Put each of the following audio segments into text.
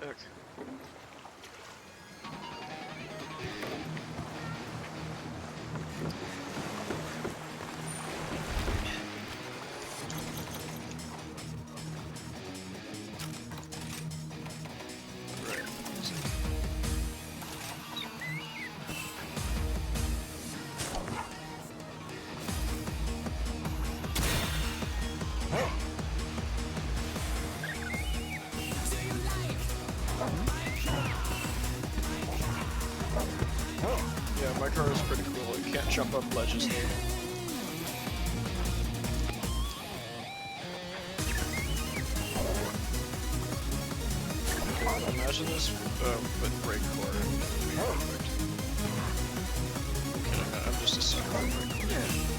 Okay. Yeah, my car is pretty cool. It can't jump up ledges though. Imagine this with brake cord. Perfect. Okay, I'm just a sucker for brake cord.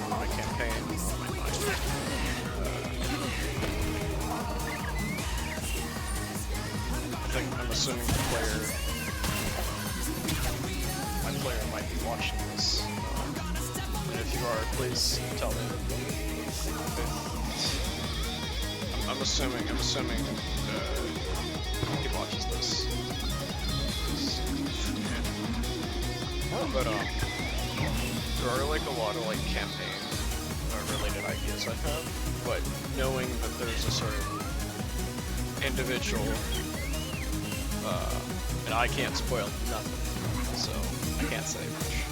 My campaign on my mind. I'm assuming the player, my player might be watching this. And if you are, please tell me. I'm assuming he watches this. But there are like a lot of like campaign related ideas I have, but knowing that there's a sort of individual, and I can't spoil nothing, so I can't say much.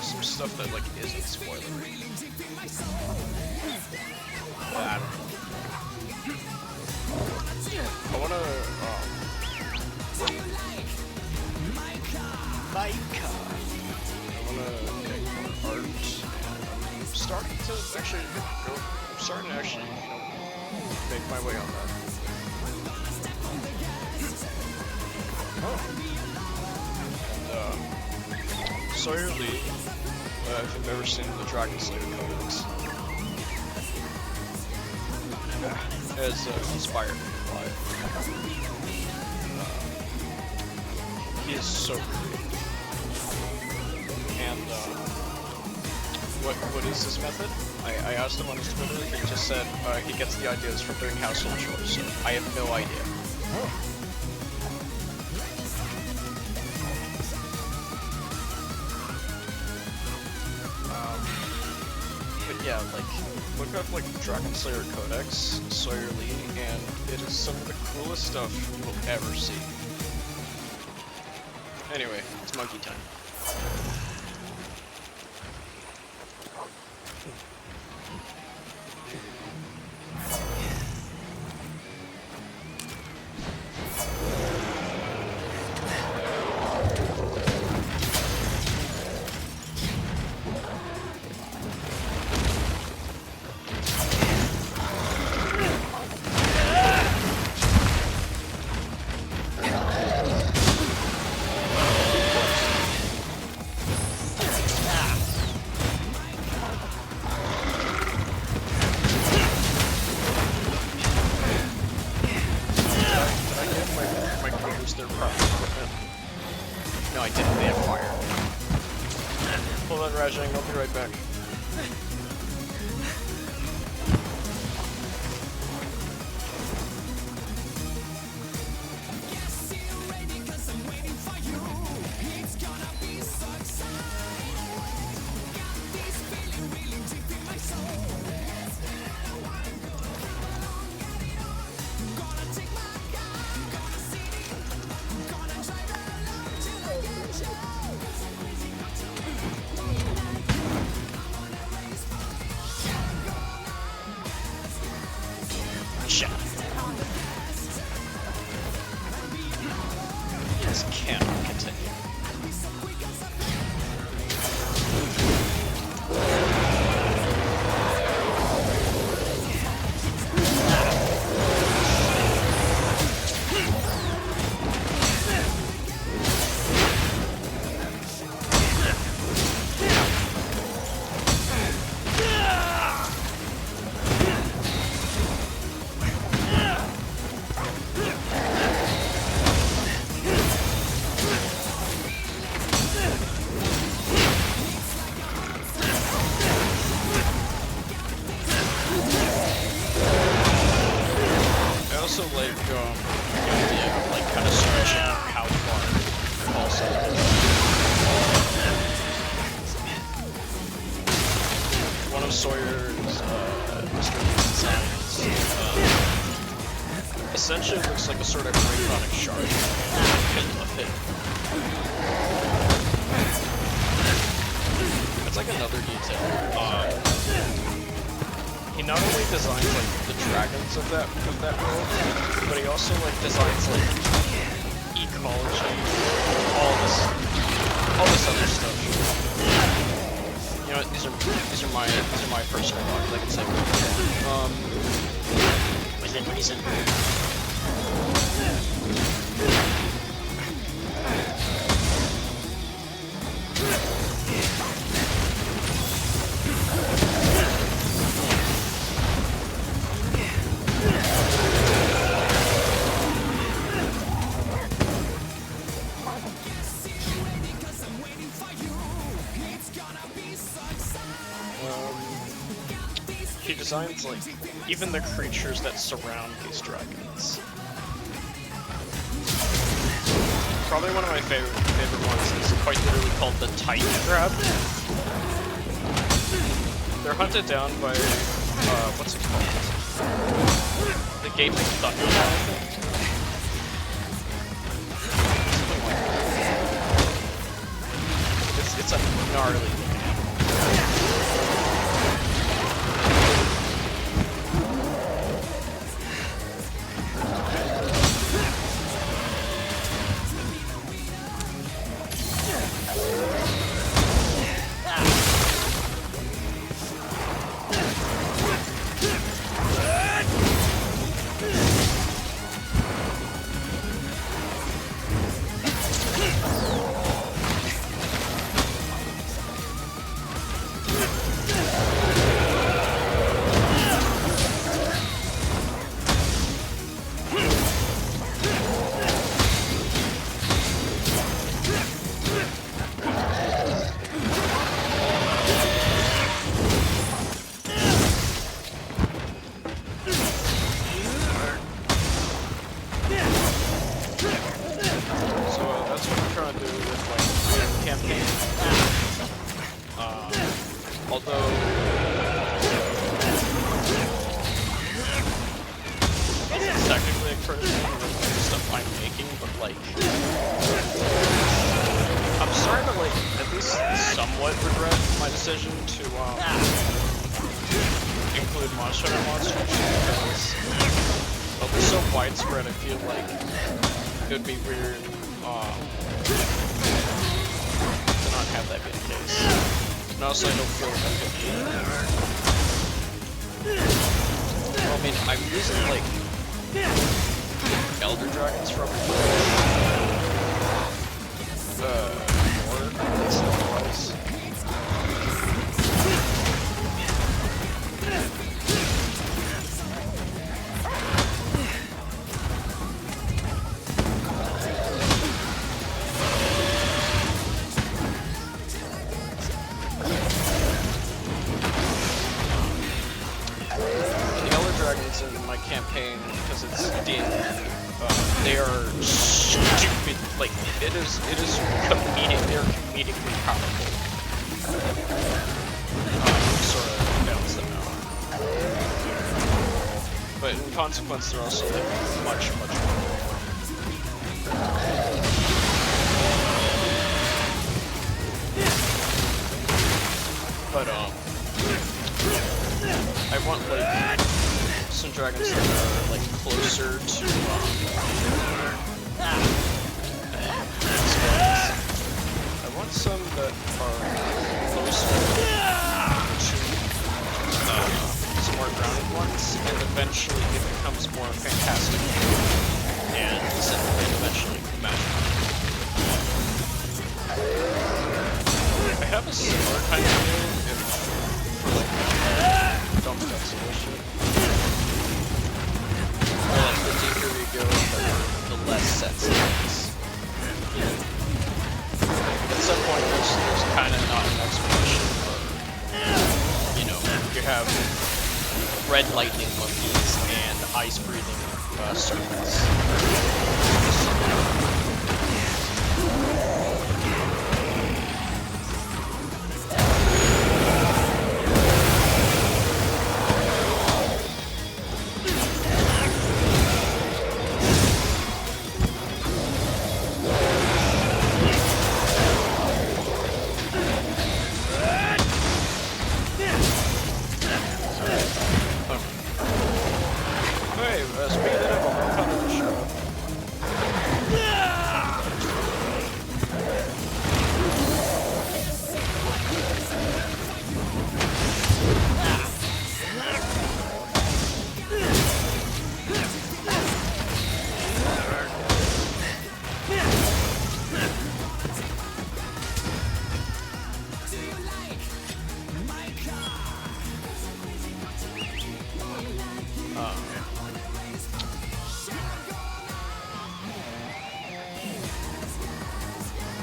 Some stuff that like isn't spoilery. I don't know. I wanna I wanna take more art, and I'm starting to actually make my way on that. And Sawyer Lee, if you've ever seen the Dragon Slayer comics, has inspired me a lot. He is so creative. And what is his method? I asked him on his Twitter, and he just said he gets the ideas from doing household chores, so I have no idea. But yeah, like, look up like Dragon Slayer Codex, Sawyer Lee, and it is some of the coolest stuff you will ever see. Anyway, it's monkey time. No, I didn't. They have fire. Hold on, Rajang. I'll be right back. This cannot continue. Also like the idea of like kind of stretching out how far also. One of Sawyer's designs essentially looks like a sort of Rayconic shard of it. It's like another detail. He not only designs like the dragons of that world, but he also like designs like ecology, all this other stuff. You know, these are my personal thoughts. I can say within reason. He designs like even the creatures that surround these dragons. Probably one of my favorite ones is quite literally called the Titan Crab. They're hunted down by what's it called? The Gaping Thunder. It's a gnarly thing. Although it's technically a criticism of the stuff I'm making, but like I'm starting to like at least somewhat regret my decision to include monster monsters because they're so widespread. I feel like it would be weird to not have that be the case. And also, I don't feel like I mean, I'm using like Elder Dragons from my campaign, because it's D&D, they are stupid, like, it is comedic, they're comedically powerful. Sort of balance them out. But in consequence, they're also, like, much more. But, I want, like, some dragons that are, like, closer to, I want some that are closer to, some more grounded ones, and eventually it becomes more fantastic, and eventually magical. I have a similar kind of deal for like dump desolation. Or like the deeper we go, the less sets it is. At some point there's kind of not an explanation for, you know, you have red lightning monkeys and ice breathing serpents.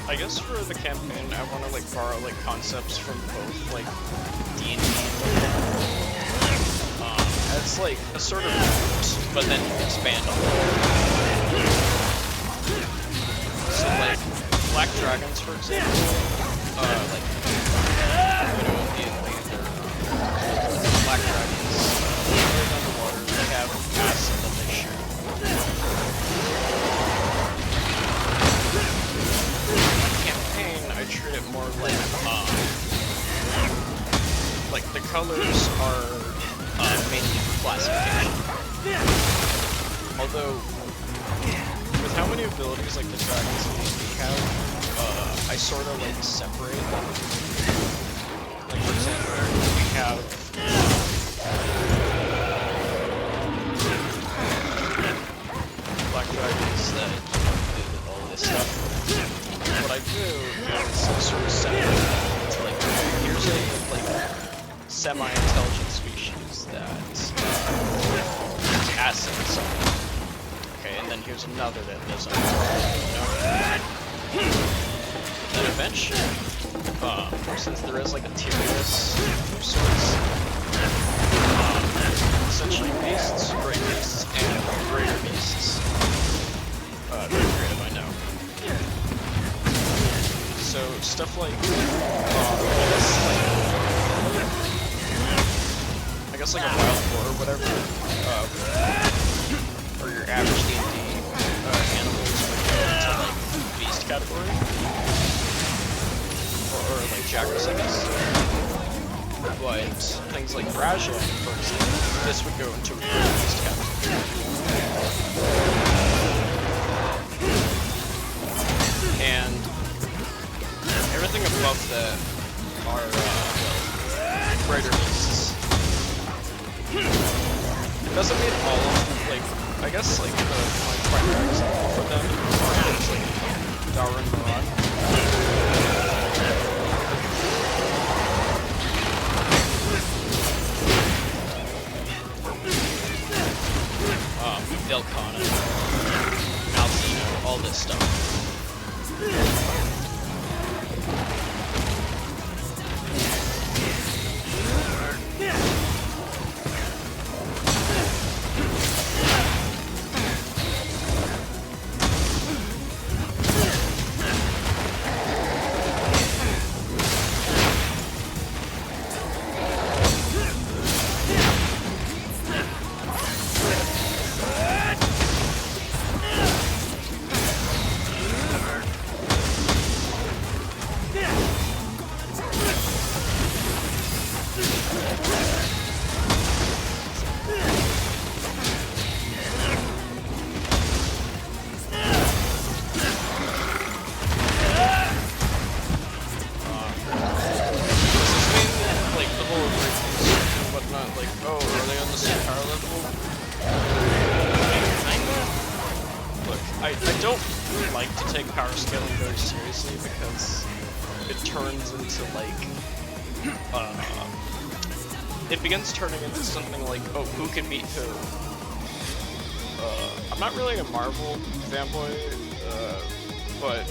I guess for the campaign, I want to like borrow like concepts from both like D&D and it's like a sort of root, but then expand on it. So like black dragons, for example, like you know, they're black dragons. They're underwater. They have acid that they shoot. I treat it more like the colors are mainly for classification. Although, with how many abilities like the dragons in D&D have, I sort of like separate them. Like for example, we have black dragons that do all this stuff. What I do is sort of separate them into like, here's a like semi-intelligent species that is acid and something. Okay, and then here's another that lives on the Then eventually, since there is like a tier list of sorts, essentially beasts, great beasts, and greater beasts. Very creative, I know. So stuff like, I guess like a wild boar or whatever, or your average D&D animals would go into like beast category, or like jackals, I guess. But things like Rajang, for example, this would go into a beast category. And everything above that are greater beasts. It doesn't mean all of them, like, I guess like the primary example for them are things like Darwin Moran. Delcana, Malzino, all this stuff. like to take power scaling very seriously because it turns into like, it begins turning into something like, oh, who can beat who? I'm not really a Marvel fanboy, but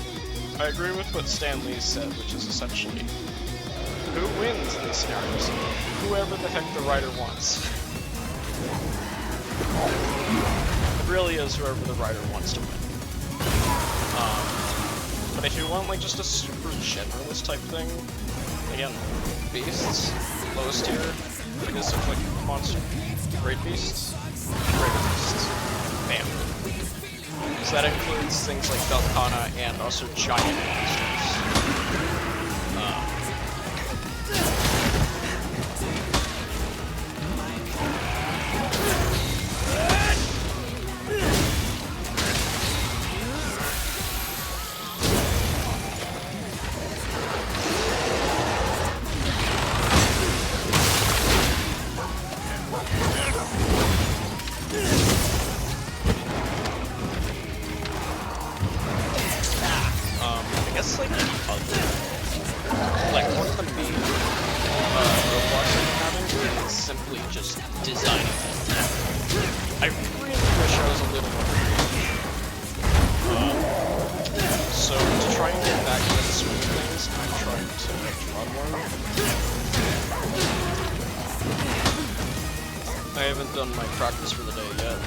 I agree with what Stan Lee said, which is essentially, who wins in these scenarios? Whoever the heck the writer wants. It really is whoever the writer wants to win. But if you want like just a super generalist type thing, again, beasts, lowest tier, biggest of like monster, great beasts, greater beasts, bam. So that includes things like Velkhana and also giant monsters. I haven't done my practice for the day yet.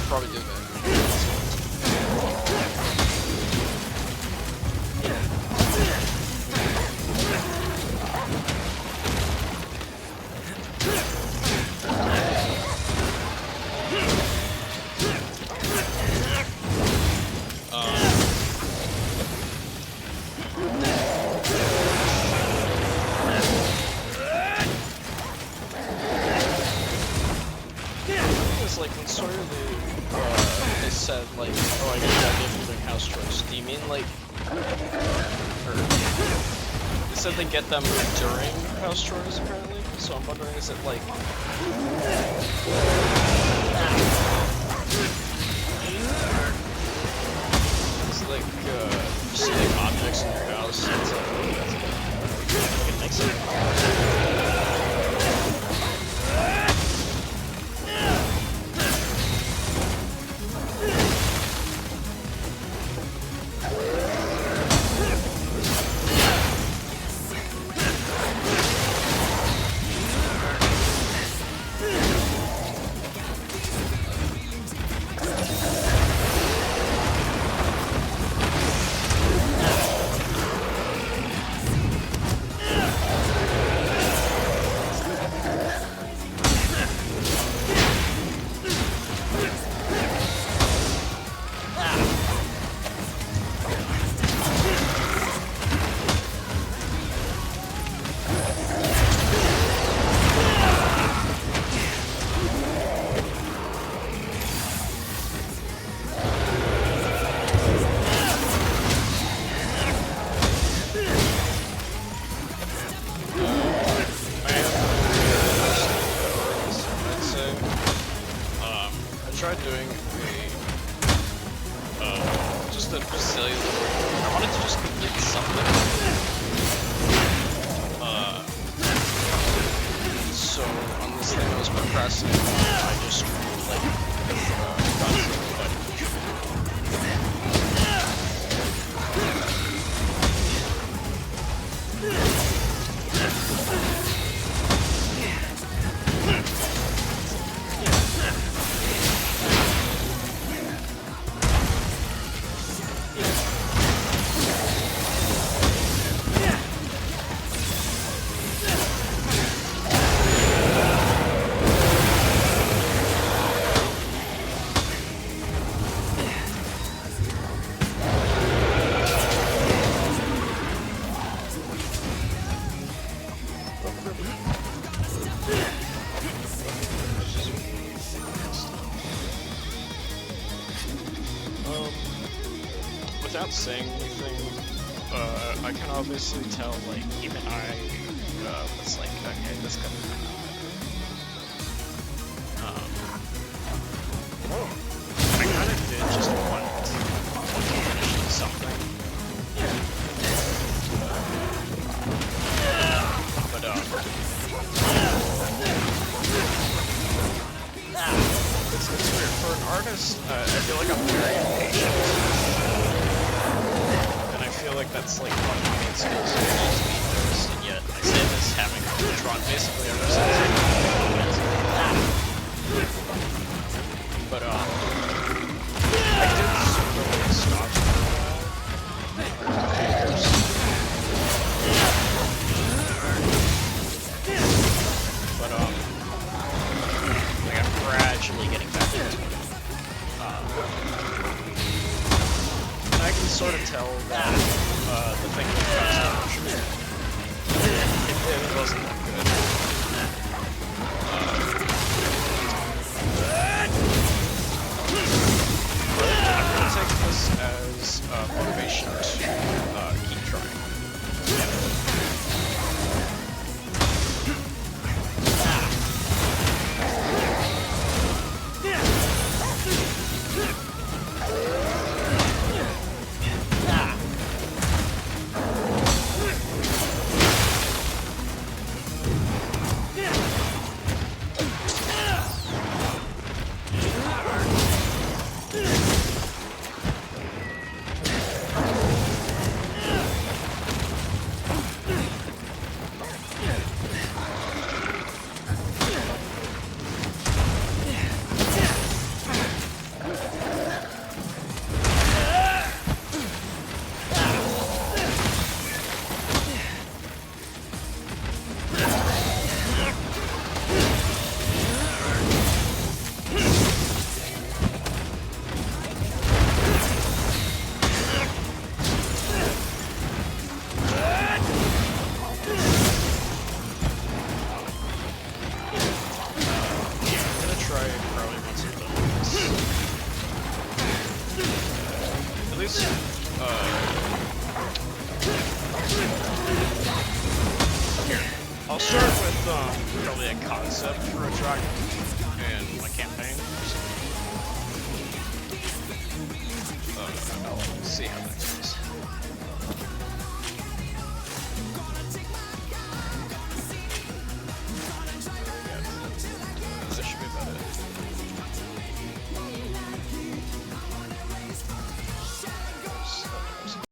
Probably do that. Like when Sawyer they said like, oh, I guess that game doing house chores. Do you mean like, or they said they get them during house chores apparently? So I'm wondering, is it like, is it like just like objects in your house? It's like, it makes it. I tried doing just a Brazilian. I wanted to just complete something. So on this thing I was procrastinating, I just like got without saying anything, I can obviously tell, like, even I was like, okay, this could happen. I kind of did just want finishing something. But it's weird. For an artist, I feel like I'm very impatient. And I feel like that's like one of my main skills to be an artist, and yet I say this having drawn basically ever since. But I did sort of like stop for a couple years. But like I'm gradually getting back into it. And I can sort of tell that the thing with custom, it wasn't that good. I'm gonna take this as motivation to keep trying. I'll start with probably a concept for a dragon and my campaign. I'll see how that goes.